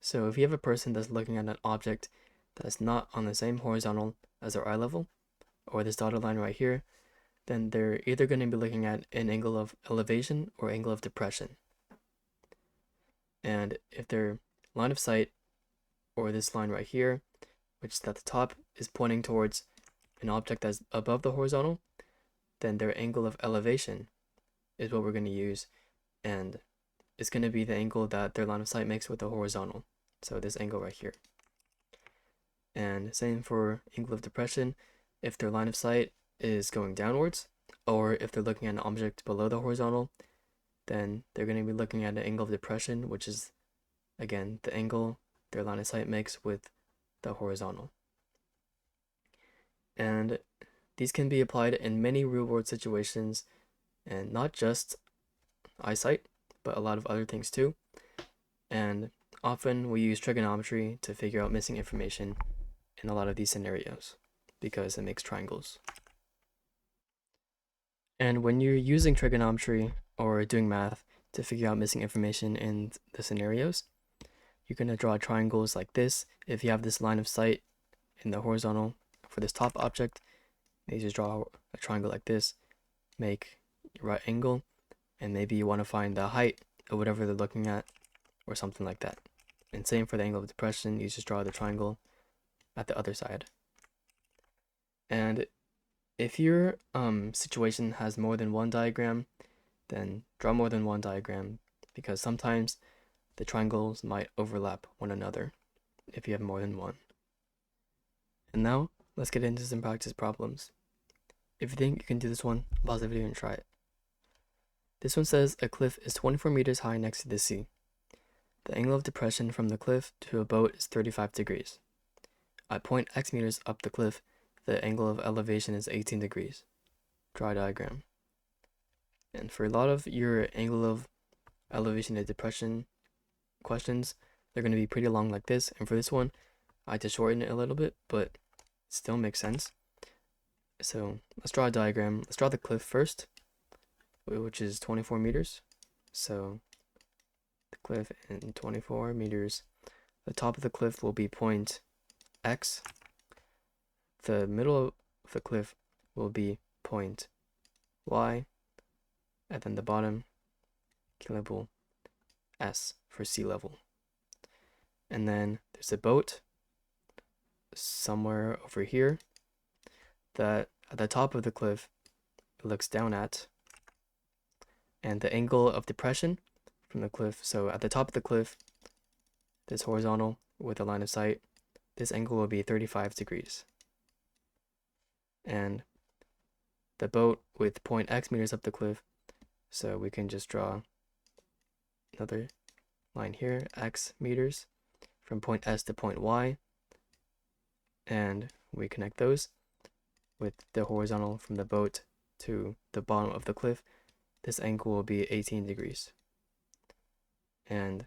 So if you have a person that's looking at an object that's not on the same horizontal as their eye level, or this dotted line right here, then they're either going to be looking at an angle of elevation or angle of depression. And if their line of sight, or this line right here, which is at the top, is pointing towards an object that's above the horizontal, then their angle of elevation is what we're going to use, and it's going to be the angle that their line of sight makes with the horizontal. So this angle right here. And same for angle of depression. If their line of sight is going downwards, or if they're looking at an object below the horizontal, then they're going to be looking at an angle of depression, which is, again, the angle their line of sight makes with the horizontal. And these can be applied in many real-world situations, and not just eyesight, but a lot of other things too. And often we use trigonometry to figure out missing information in a lot of these scenarios because it makes triangles. And when you're using trigonometry or doing math to figure out missing information in the scenarios, you're going to draw triangles like this. If you have this line of sight in the horizontal for this top object, you just draw a triangle like this, make your right angle, and maybe you want to find the height of whatever they're looking at or something like that. And same for the angle of depression, you just draw the triangle at the other side. And if your situation has more than one diagram, then draw more than one diagram, because sometimes the triangles might overlap one another if you have more than one. And now, let's get into some practice problems. If you think you can do this one, pause the video and try it. This one says a cliff is 24 meters high next to the sea. The angle of depression from the cliff to a boat is 35 degrees. At point x meters up the cliff, the angle of elevation is 18 degrees. Draw a diagram. And for a lot of your angle of elevation and depression questions, they're going to be pretty long like this. And for this one, I had to shorten it a little bit, but it still makes sense. So let's draw a diagram. Let's draw the cliff first, which is 24 meters. So the cliff in 24 meters. The top of the cliff will be point X. The middle of the cliff will be point Y. And then the bottom can label S for sea level. And then there's a boat somewhere over here that at the top of the cliff it looks down at, and the angle of depression from the cliff, so at the top of the cliff, this horizontal with a line of sight, this angle will be 35 degrees. And the boat with point X meters up the cliff, so we can just draw another line here, X meters, from point S to point Y, and we connect those with the horizontal from the boat to the bottom of the cliff. This angle will be 18 degrees. And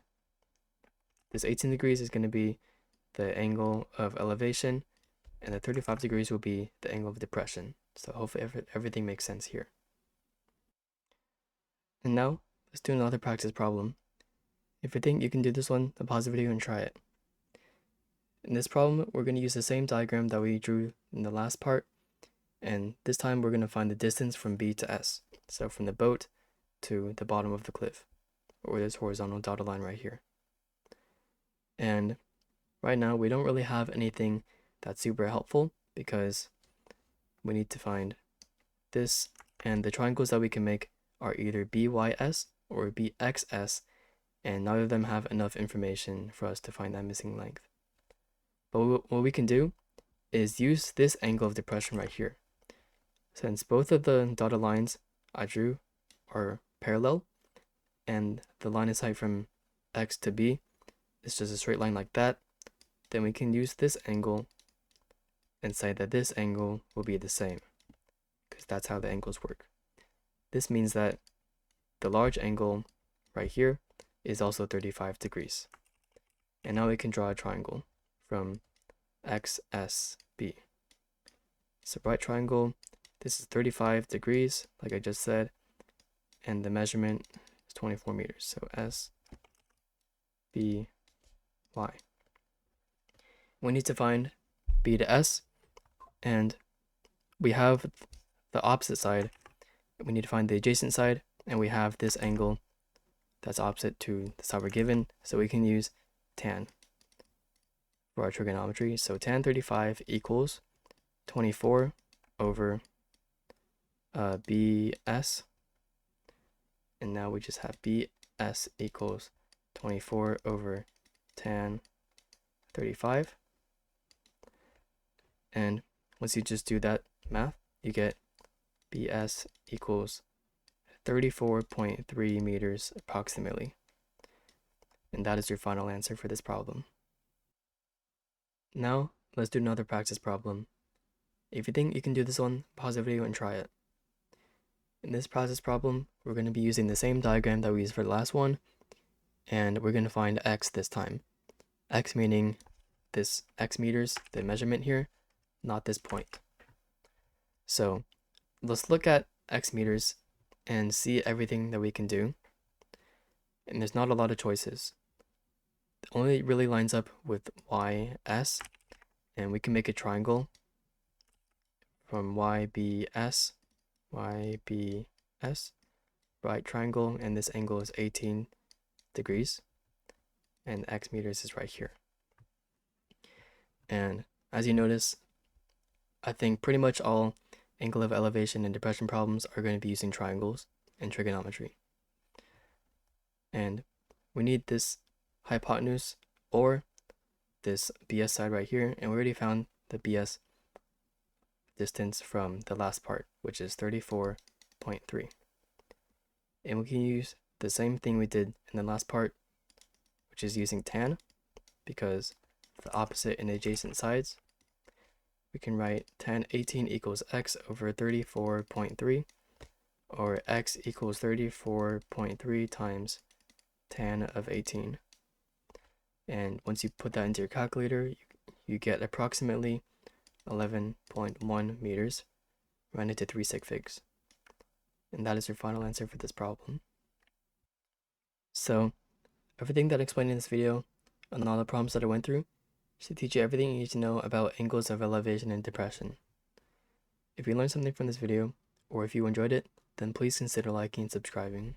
this 18 degrees is going to be the angle of elevation, and the 35 degrees will be the angle of depression. So hopefully everything makes sense here. And now, let's do another practice problem. If you think you can do this one, then pause the video and try it. In this problem, we're going to use the same diagram that we drew in the last part, and this time we're going to find the distance from B to S. So from the boat to the bottom of the cliff, or this horizontal dotted line right here. And right now, we don't really have anything that's super helpful because we need to find this, and the triangles that we can make are either BYS or BXS, and neither of them have enough information for us to find that missing length. But what we can do is use this angle of depression right here. Since both of the dotted lines I drew are parallel, and the line of sight from X to B is just a straight line like that, then we can use this angle and say that this angle will be the same, because that's how the angles work. This means that the large angle right here is also 35 degrees. And now we can draw a triangle from XSB. So right triangle, this is 35 degrees, like I just said, and the measurement is 24 meters. So S, B, y. We need to find b to s, and we have the opposite side. We need to find the adjacent side, and we have this angle that's opposite to the side we're given, so we can use tan for our trigonometry. So tan 35 equals 24 over BS, and now we just have BS equals 24 over tan 35, and once you just do that math, you get BS equals 34.3 meters approximately, and that is your final answer for this problem. Now let's do another practice problem. If you think you can do this one, pause the video and try it. In this practice problem, we're going to be using the same diagram that we used for the last one, and we're going to find x this time. X meaning this x meters, the measurement here, not this point. So let's look at x meters and see everything that we can do. And there's not a lot of choices. It only really lines up with ys, and we can make a triangle from ybs, right triangle, and this angle is 18 degrees, and x meters is right here. And as you notice, I think pretty much all angle of elevation and depression problems are going to be using triangles and trigonometry. And we need this hypotenuse or this BS side right here, and we already found the BS distance from the last part, which is 34.3. And we can use the same thing we did in the last part, which is using tan, because the opposite and adjacent sides, we can write tan 18 equals x over 34.3, or x equals 34.3 times tan of 18. And once you put that into your calculator, you get approximately 11.1 meters, rounded into 3 sig figs. And that is your final answer for this problem. So, everything that I explained in this video, and all the problems that I went through, should teach you everything you need to know about angles of elevation and depression. If you learned something from this video, or if you enjoyed it, then please consider liking and subscribing.